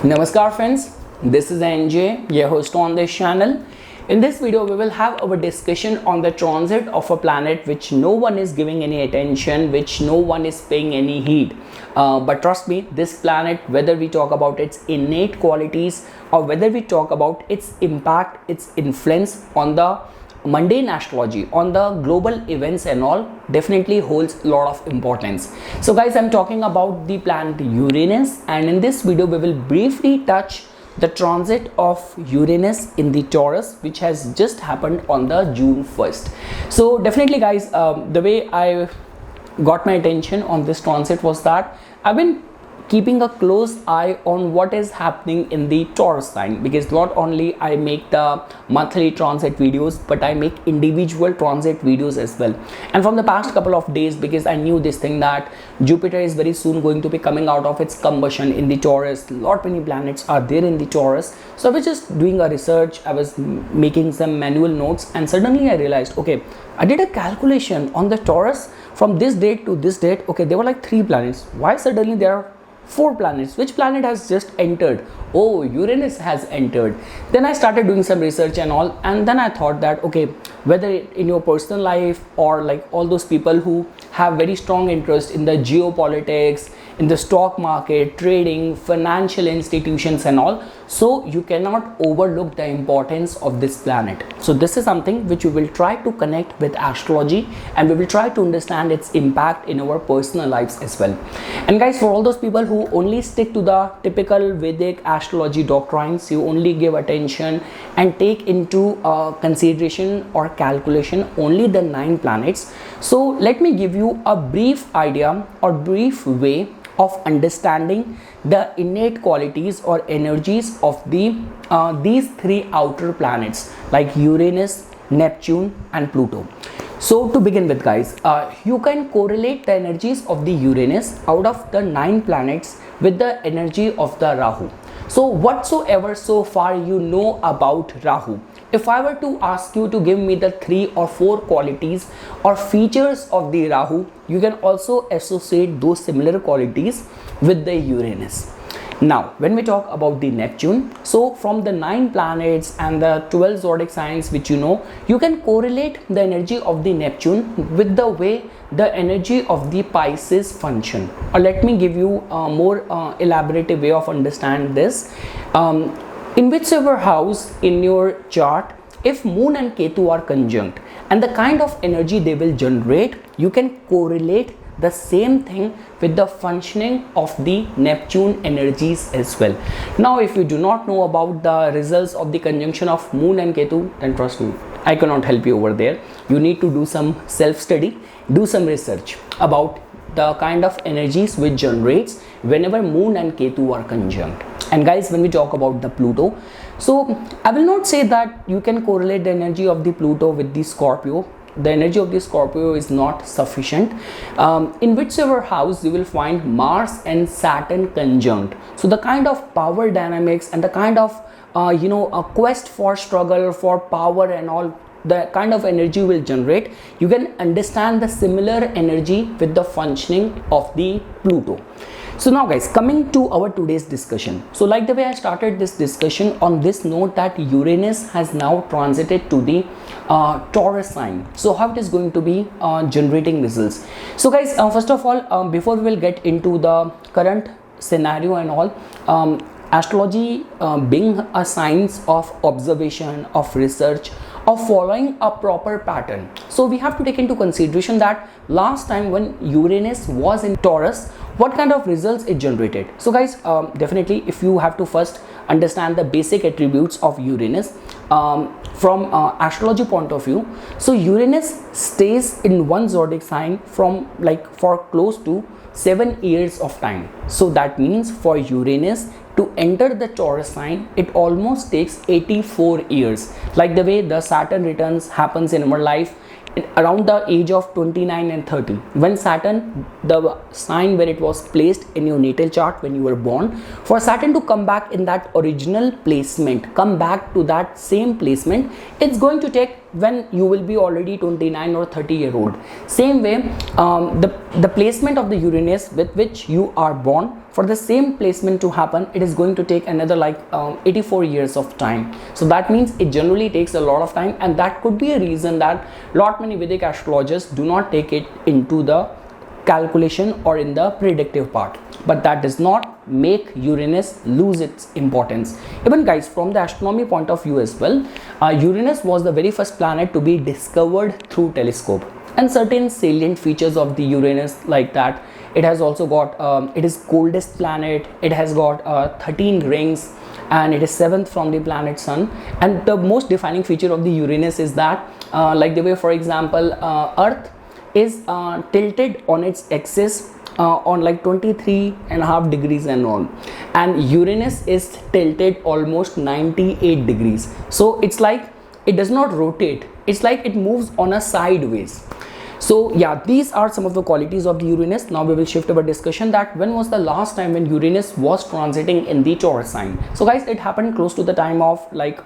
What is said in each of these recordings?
Namaskar friends, this is NJ, your host on this channel. In this video, we will have our discussion on the transit of a planet which no one is giving any attention, which no one is paying any heed. But trust me, this planet, whether we talk about its innate qualities or whether we talk about its impact, its influence on the mundane astrology, on the global events and all, definitely holds a lot of importance. So guys, I'm talking about the planet Uranus, and in this video we will briefly touch the transit of Uranus in the Taurus, which has just happened on the June 1st. So definitely guys, the way I got my attention on this transit was that I've been keeping a close eye on what is happening in the Taurus sign, because not only I make the monthly transit videos, but I make individual transit videos as well. And from the past couple of days, because I knew this thing that Jupiter is very soon going to be coming out of its combustion in the Taurus, lot many planets are there in the Taurus. So I was just doing a research, I was making some manual notes, and suddenly I realized, okay, I did a calculation on the Taurus from this date to this date. Okay, there were like 3 planets. Why suddenly there are 4 planets? Which planet has just entered? Oh, Uranus has entered. Then I started doing some research and all, and then I thought that okay, whether in your personal life or like all those people who have very strong interest in the geopolitics, in the stock market, trading, financial institutions and all, so you cannot overlook the importance of this planet. So this is something which we will try to connect with astrology, and we will try to understand its impact in our personal lives as well. And guys, for all those people who only stick to the typical Vedic astrology doctrines, you only give attention and take into consideration or calculation only the 9 planets. So let me give you a brief idea or brief way of understanding the innate qualities or energies of these 3 outer planets like Uranus, Neptune and Pluto. So to begin with guys, you can correlate the energies of the Uranus out of the 9 planets with the energy of the Rahu. So whatsoever so far you know about Rahu, if I were to ask you to give me the 3 or 4 qualities or features of the Rahu, you can also associate those similar qualities with the Uranus. Now, when we talk about the Neptune, so from the 9 planets and the 12 zodiac signs which you know, you can correlate the energy of the Neptune with the way the energy of the Pisces function. Or let me give you a more elaborative way of understand this. In whichever house in your chart, if Moon and Ketu are conjunct and the kind of energy they will generate, you can correlate the same thing with the functioning of the Neptune energies as well. Now, if you do not know about the results of the conjunction of Moon and Ketu, then trust me, I cannot help you over there. You need to do some self-study, do some research about the kind of energies which generates whenever Moon and Ketu are conjunct. And guys, when we talk about the Pluto, so I will not say that you can correlate the energy of the Pluto with the Scorpio. The energy of the Scorpio is not sufficient. In whichever house you will find Mars and Saturn conjunct, so the kind of power dynamics and the kind of a quest for struggle for power and all, the kind of energy will generate, you can understand the similar energy with the functioning of the Pluto. So now guys, coming to our today's discussion. So like the way I started this discussion on this note that Uranus has now transited to the Taurus sign. So how it is going to be generating results. So guys, first of all, before we will get into the current scenario and all, astrology being a science of observation, of research, of following a proper pattern. So we have to take into consideration that last time when Uranus was in Taurus, what kind of results it generated. So guys, definitely if you have to first understand the basic attributes of Uranus from astrology point of view. So Uranus stays in one zodiac sign from like for close to 7 years of time. So that means for Uranus to enter the Taurus sign, it almost takes 84 years. Like the way the Saturn returns happens in our life around the age of 29 and 30. When Saturn, the sign where it was placed in your natal chart when you were born, for Saturn to come back in that original placement, come back to that same placement, it's going to take when you will be already 29 or 30-year-old. Same way, the placement of the Uranus with which you are born, for the same placement to happen, it is going to take another like 84 years of time. So that means it generally takes a lot of time, and that could be a reason that lot many Vedic astrologers do not take it into the calculation or in the predictive part. But that does not make Uranus lose its importance. Even guys, from the astronomy point of view as well, Uranus was the very first planet to be discovered through telescope, and certain salient features of the Uranus like that it has also got it is coldest planet, it has got 13 rings, and it is 7th from the planet Sun. And the most defining feature of the Uranus is that like the way, for example, Earth is tilted on its axis on like 23.5 degrees and all, and Uranus is tilted almost 98 degrees. So it's like it does not rotate, it's like it moves on a sideways. So yeah, these are some of the qualities of the Uranus. Now we will shift our discussion that when was the last time when Uranus was transiting in the Taurus sign. So guys, it happened close to the time of like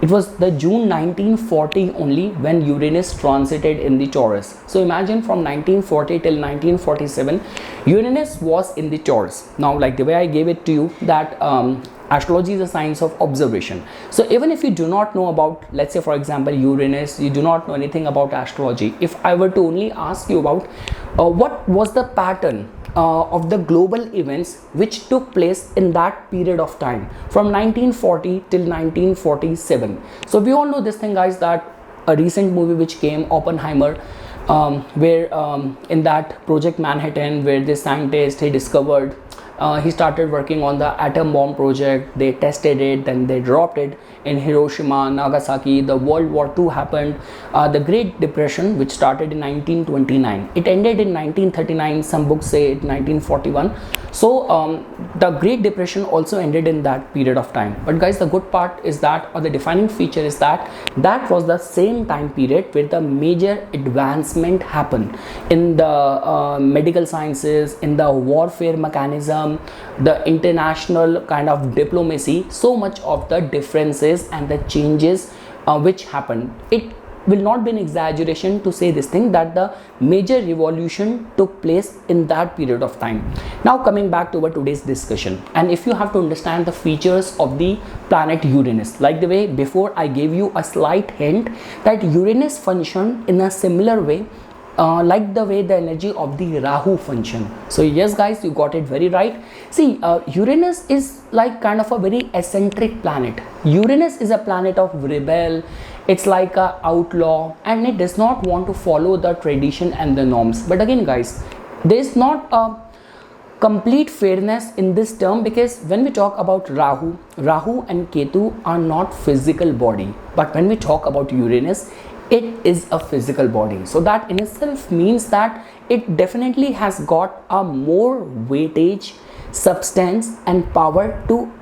it was the June 1940 only when Uranus transited in the Taurus. So imagine from 1940 till 1947 Uranus was in the Taurus. Now like the way I gave it to you that astrology is a science of observation. So even if you do not know about, let's say for example, Uranus, you do not know anything about astrology, if I were to only ask you about what was the pattern of the global events which took place in that period of time from 1940 till 1947. So we all know this thing guys, that a recent movie which came, Oppenheimer, where in that Project Manhattan, where this scientist, he discovered he started working on the atom bomb project. They tested it, then they dropped it in Hiroshima, Nagasaki. The World War II happened. The Great Depression, which started in 1929, it ended in 1939. Some books say 1941. So the Great Depression also ended in that period of time. But guys, the good part is that, or the defining feature is that, that was the same time period where the major advancement happened in the medical sciences, in the warfare mechanism, the international kind of diplomacy. So much of the differences and the changes which happened, it will not be an exaggeration to say this thing, that the major revolution took place in that period of time. Now coming back to our today's discussion, and if you have to understand the features of the planet Uranus, like the way before I gave you a slight hint that Uranus functioned in a similar way like the way the energy of the Rahu function. So yes guys, you got it very right. See, Uranus is like kind of a very eccentric planet. Uranus is a planet of rebel, it's like a outlaw, and it does not want to follow the tradition and the norms. But again guys, there is not a complete fairness in this term, because when we talk about Rahu and Ketu are not physical body, but when we talk about Uranus, it is a physical body. So that in itself means that it definitely has got a more weightage, substance and power to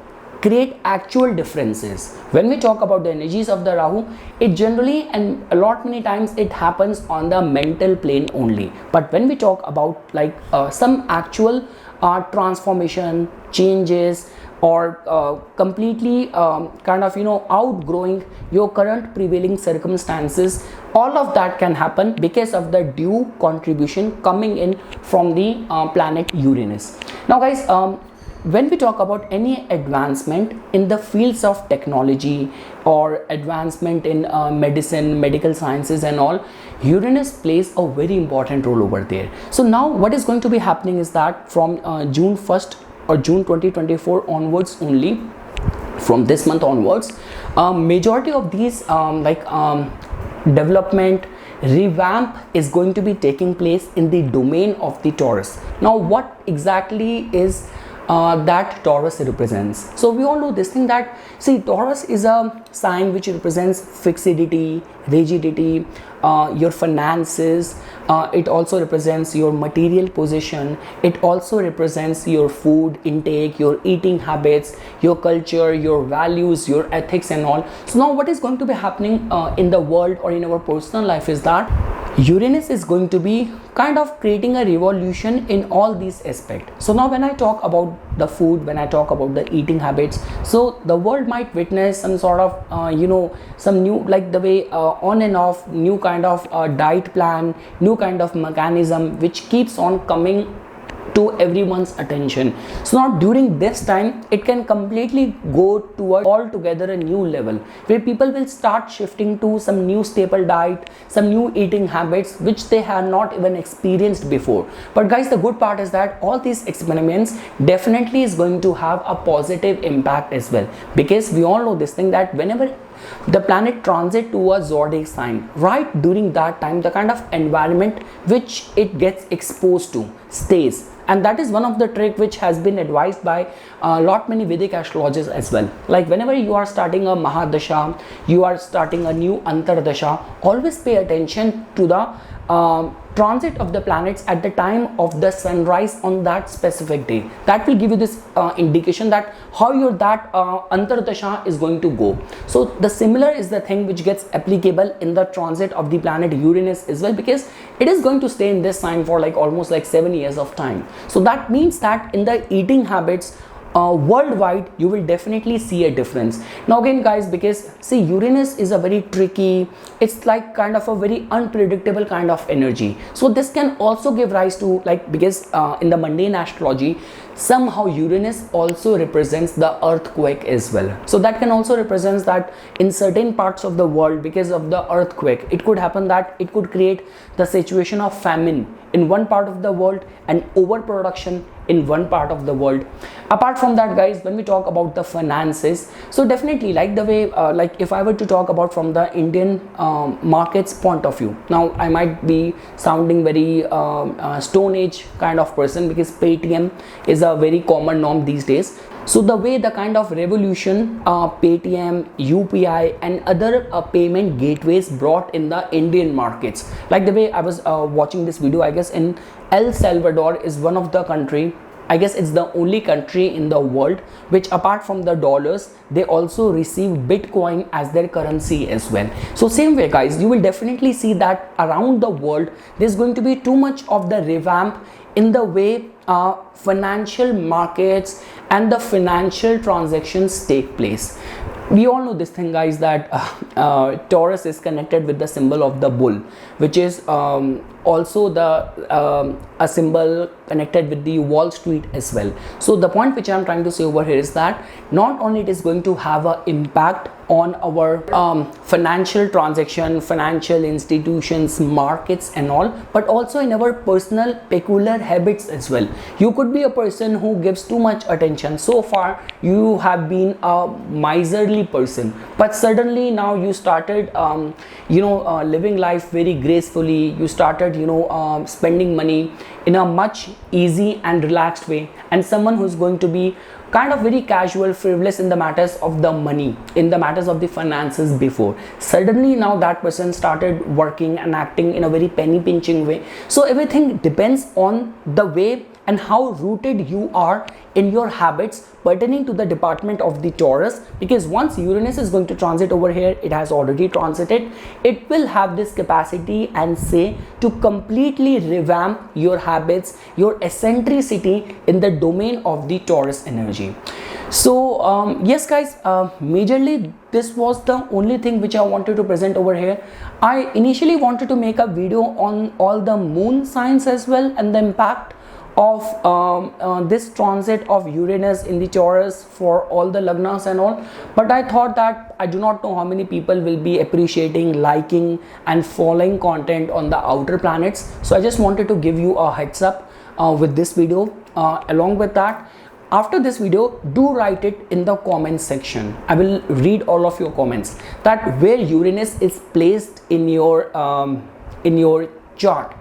create actual differences. When we talk about the energies of the Rahu, it generally and a lot many times it happens on the mental plane only. But when we talk about like some actual transformation, changes, or completely kind of outgrowing your current prevailing circumstances, all of that can happen because of the due contribution coming in from the planet Uranus. Now guys, when we talk about any advancement in the fields of technology or advancement in medicine, medical sciences and all, Uranus plays a very important role over there. So now what is going to be happening is that from June 1st or June 2024 onwards only, from this month onwards, majority of these development revamp is going to be taking place in the domain of the Taurus. Now what exactly is that Taurus represents? So we all know this thing that, see, Taurus is a sign which represents fixity, rigidity, your finances. It also represents your material position. It also represents your food intake, your eating habits, your culture, your values, your ethics and all. So now what is going to be happening in the world or in our personal life is that Uranus is going to be kind of creating a revolution in all these aspects. So now when I talk about the food, when I talk about the eating habits, so the world might witness some sort of some new, like the way on and off new kind of diet plan, new kind of mechanism which keeps on coming to everyone's attention. So now during this time it can completely go toward altogether a new level where people will start shifting to some new staple diet, some new eating habits which they have not even experienced before. But guys, the good part is that all these experiments definitely is going to have a positive impact as well, because we all know this thing that whenever the planet transit to a zodiac sign, right during that time the kind of environment which it gets exposed to stays, and that is one of the trick which has been advised by lot many Vedic astrologers as well. Like whenever you are starting a Mahadasha, you are starting a new Antardasha, always pay attention to the transit of the planets at the time of the sunrise on that specific day. That will give you this indication that how your that Antardasha is going to go. So the similar is the thing which gets applicable in the transit of the planet Uranus as well, because it is going to stay in this sign for like almost like 7 years of time. So that means that in the eating habits worldwide you will definitely see a difference. Now again guys, because see, Uranus is a very tricky, it's like kind of a very unpredictable kind of energy. So this can also give rise to, like, because in the mundane astrology somehow Uranus also represents the earthquake as well. So that can also represent that in certain parts of the world, because of the earthquake, it could happen that it could create the situation of famine in one part of the world and overproduction in one part of the world. Apart from that guys, when we talk about the finances, so definitely like the way like if I were to talk about from the Indian markets point of view, now I might be sounding very stone age kind of person, because Paytm is a very common norm these days. So the way the kind of revolution Paytm, UPI and other payment gateways brought in the Indian markets, like the way I was watching this video, I guess in El Salvador is one of the country, I guess it's the only country in the world which apart from the dollars they also receive Bitcoin as their currency as well. So same way guys, you will definitely see that around the world there's going to be too much of the revamp in the way financial markets and the financial transactions take place. We all know this thing guys, that Taurus is connected with the symbol of the bull, which is also the a symbol connected with the Wall Street as well. So the point which I'm trying to say over here is that not only it is going to have an impact on our financial transaction, financial institutions, markets and all, but also in our personal peculiar habits as well. You could be a person who gives too much attention. So far you have been a miserly person, but suddenly now you started living life very gracefully. You started spending money in a much easy and relaxed way, and someone who's going to be kind of very casual, frivolous in the matters of the money, in the matters of the finances before, suddenly now that person started working and acting in a very penny pinching way. So everything depends on the way and how rooted you are in your habits pertaining to the department of the Taurus, because once Uranus is going to transit over here, it has already transited, it will have this capacity and say to completely revamp your habits, your eccentricity in the domain of the Taurus energy. So yes guys, majorly this was the only thing which I wanted to present over here. I initially wanted to make a video on all the moon signs as well and the impact of this transit of Uranus in the Taurus for all the Lagnas and all, but I thought that I do not know how many people will be appreciating, liking and following content on the outer planets. So I just wanted to give you a heads up with this video. Along with that, after this video, do write it in the comment section. I will read all of your comments, that where Uranus is placed in your chart.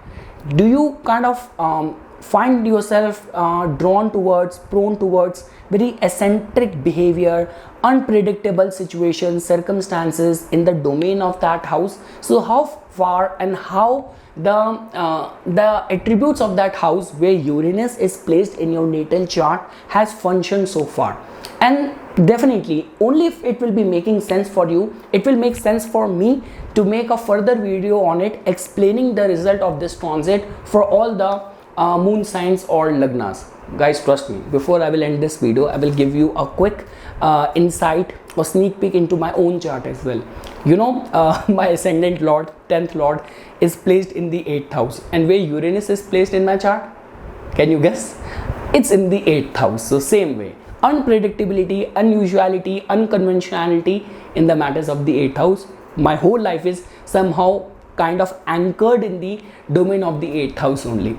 Do you kind of find yourself prone towards very eccentric behavior, unpredictable situations, circumstances in the domain of that house? So how far and how the attributes of that house where Uranus is placed in your natal chart has functioned so far? And definitely only if it will be making sense for you, it will make sense for me to make a further video on it explaining the result of this transit for all the moon signs or Lagnas. guys, trust me, before I will end this video, I will give you a quick insight or sneak peek into my own chart as well. You know, my ascendant lord, 10th lord, is placed in the 8th house, and where Uranus is placed in my chart, can you guess? It's in the 8th house. So same way, unpredictability, unusuality, unconventionality in the matters of the 8th house. My whole life is somehow kind of anchored in the domain of the 8th house only.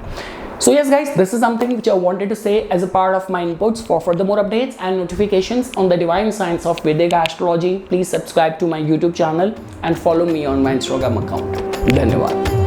So yes guys, this is something which I wanted to say as a part of my inputs. For further more updates and notifications on the divine science of Vedic astrology, please subscribe to my YouTube channel and follow me on my Instagram account. Dhanyawad.